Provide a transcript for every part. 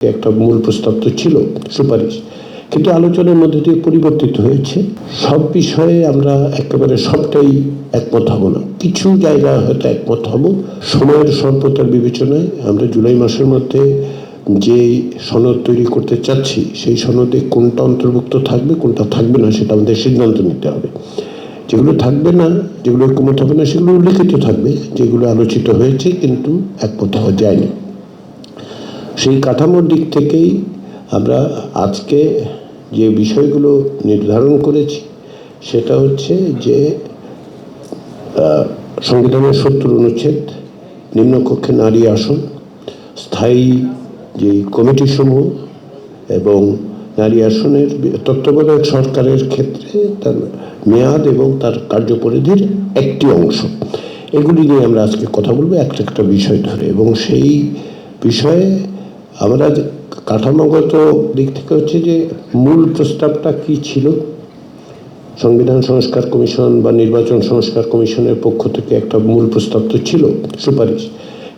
একটা মূল প্রস্তাব তো ছিল সুপারিশ, কিন্তু আলোচনার মধ্যে দিয়ে পরিবর্তিত হয়েছে। সব বিষয়ে আমরা একেবারে সবটাই একমত হব না, কিছু জায়গায় হয়তো একমত হব। সময়ের স্বল্পতার বিবেচনায় আমরা জুলাই মাসের মধ্যে যে সনদ তৈরি করতে চাচ্ছি সেই সনদে কোনটা অন্তর্ভুক্ত থাকবে কোনটা থাকবে না সেটা আমাদের সিদ্ধান্ত নিতে হবে। যেগুলো থাকবে না, যেগুলো একমত হবে না, সেগুলো উল্লেখিত থাকবে, যেগুলো আলোচিত হয়েছে কিন্তু একমত হওয়া যায়নি। সেই কাঠামোর দিক থেকেই আমরা আজকে যে বিষয়গুলো নির্ধারণ করেছি সেটা হচ্ছে যে সংবিধানের ৭০ অনুচ্ছেদ, নিম্নকক্ষে নারী আসন, স্থায়ী যে কমিটিসমূহ এবং নারী আসনের তত্ত্বাবধায়ক সরকারের ক্ষেত্রে তার মেয়াদ এবং তার কার্যপরিধির একটি অংশ, এগুলি নিয়ে আমরা আজকে কথা বলবো একটা একটা বিষয় ধরে। এবং সেই বিষয়ে আমরা কাঠামোগত দিক থেকে হচ্ছে যে মূল প্রস্তাবটা কি ছিল। সংবিধান সংস্কার কমিশন বা নির্বাচন সংস্কার কমিশনের পক্ষ থেকে একটা মূল প্রস্তাব তো ছিল সুপারিশ,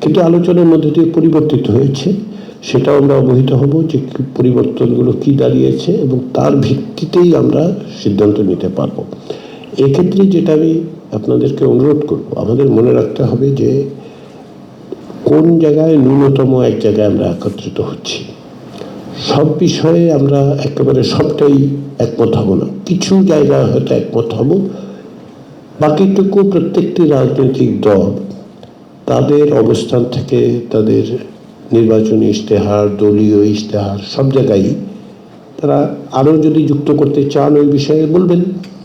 কিন্তু আলোচনার মধ্যে দিয়ে পরিবর্তিত হয়েছে। সেটাও আমরা অবহিত হব যে পরিবর্তনগুলো কি দাঁড়িয়েছে এবং তার ভিত্তিতেই আমরা সিদ্ধান্ত নিতে পারবো। এক্ষেত্রে যেটা আমি আপনাদেরকে অনুরোধ করব, আমাদের মনে রাখতে হবে যে কোন জায়গায় ন্যূনতম এক জায়গায় আমরা একত্রিত হচ্ছি। সব বিষয়ে আমরা একেবারে সবটাই একমত হব না, কিছু জায়গায় হয়তো একমত হব। বাকিটুকু প্রত্যেকটি রাজনৈতিক দল তাদের অবস্থান থেকে তাদের নির্বাচনী ইশতেহার, দলীয় ইশতেহার, সব জায়গায় তারা আরও যদি যুক্ত করতে চান ওই বিষয়ে বলবেন,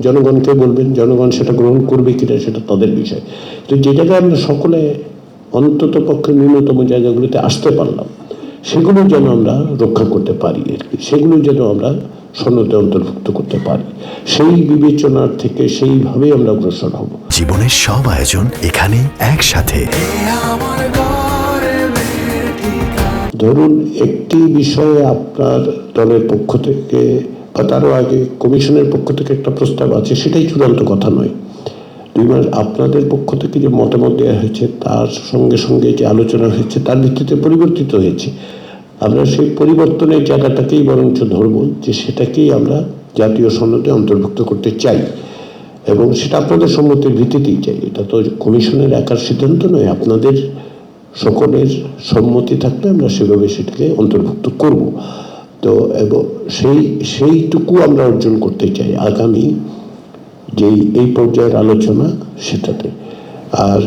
জনগণকে বলবেন, জনগণ সেটা গ্রহণ করবে কিনা সেটা তাদের বিষয়। তো যে জায়গায় আমরা সকলে অন্তত পক্ষে ন্যূনতম জায়গাগুলিতে আসতে পারলাম সেগুলো যেন আমরা রক্ষা করতে পারি আর কি, সেগুলো যেন আমরা সনদে অন্তর্ভুক্ত করতে পারি, সেই বিবেচনার থেকে সেইভাবেই আমরা অগ্রসর হব। জীবনের সব আয়োজন এখানে একসাথে। ধরুন একটি বিষয়ে আপনার দলের পক্ষ থেকে বা তারও আগে কমিশনের পক্ষ থেকে একটা প্রস্তাব আছে, সেটাই চূড়ান্ত কথা নয়। 2 মাস আপনাদের পক্ষ থেকে যে মতামত দেওয়া হয়েছে তার সঙ্গে সঙ্গে যে আলোচনা হয়েছে তার ভিত্তিতে পরিবর্তিত হয়েছে। আমরা সেই পরিবর্তনের জায়গাটাকেই বরঞ্চ ধরব যে সেটাকেই আমরা জাতীয় সনদে অন্তর্ভুক্ত করতে চাই এবং সেটা আপনাদের সম্মতির ভিত্তিতেই চাই। এটা তো কমিশনের একার সিদ্ধান্ত নয়, আপনাদের সকলের সম্মতি থাকলে আমরা সেভাবে সেটাকে অন্তর্ভুক্ত করব। তো এবং সেইটুকু আমরা অর্জন করতে চাই আগামী যেই এই পর্যায়ের আলোচনা সেটাতে। আর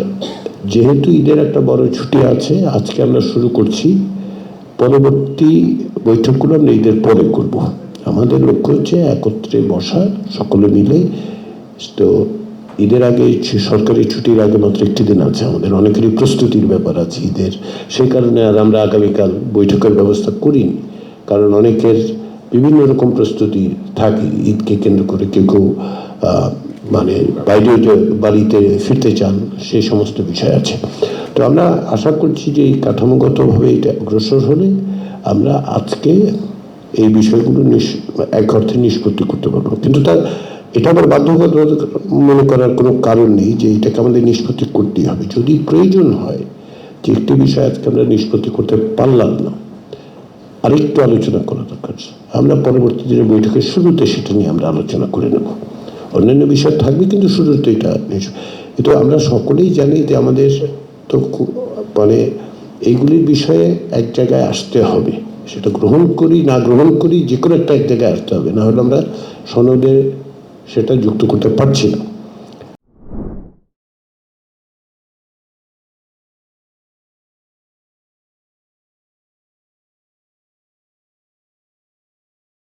যেহেতু ঈদের একটা বড় ছুটি আছে, আজকে আমরা শুরু করছি, পরবর্তী বৈঠকগুলো আমরা ঈদের পরে করব। আমাদের লক্ষ্য হচ্ছে একত্রে বসা সকলে মিলে। তো ঈদের আগে, সরকারি ছুটির আগে মাত্র একটি দিন আছে, আমাদের অনেকেরই প্রস্তুতির ব্যাপার আছে ঈদের, সেই কারণে আর আমরা আগামীকাল বৈঠকের ব্যবস্থা করিনি, কারণ অনেকের বিভিন্ন রকম প্রস্তুতি থাকে ঈদকে কেন্দ্র করে। কেউ কেউ মানে বাইরে বাড়িতে ফিরতে চান, সেই সমস্ত বিষয় আছে। তো আমরা আশা করছি যে এই কাঠামোগতভাবে এটা অগ্রসর হলে আমরা আজকে এই বিষয়গুলো এক অর্থে নিষ্পত্তি করতে পারবো। কিন্তু এটা আবার বাধ্যবাধকতা মনে করার কোনো কারণ নেই যে এটাকে আমাদের নিষ্পত্তি করতেই হবে। যদি প্রয়োজন হয় যে একটি বিষয় আজকে আমরা নিষ্পত্তি করতে পারলাম না, আরেকটু আলোচনা করা দরকার, আমরা পরবর্তী দিনের বৈঠকের শুরুতে সেটা নিয়ে আমরা আলোচনা করে নেব। অন্যান্য বিষয় থাকবে কিন্তু শুরুতে এটা। কিন্তু আমরা সকলেই জানি যে আমাদের তো মানে এইগুলির বিষয়ে এক জায়গায় আসতে হবে, সেটা গ্রহণ করি না গ্রহণ করি যে কোনো একটা এক জায়গায় আসতে হবে, না হলে আমরা সনদে সেটা যুক্ত করতে পারছি না।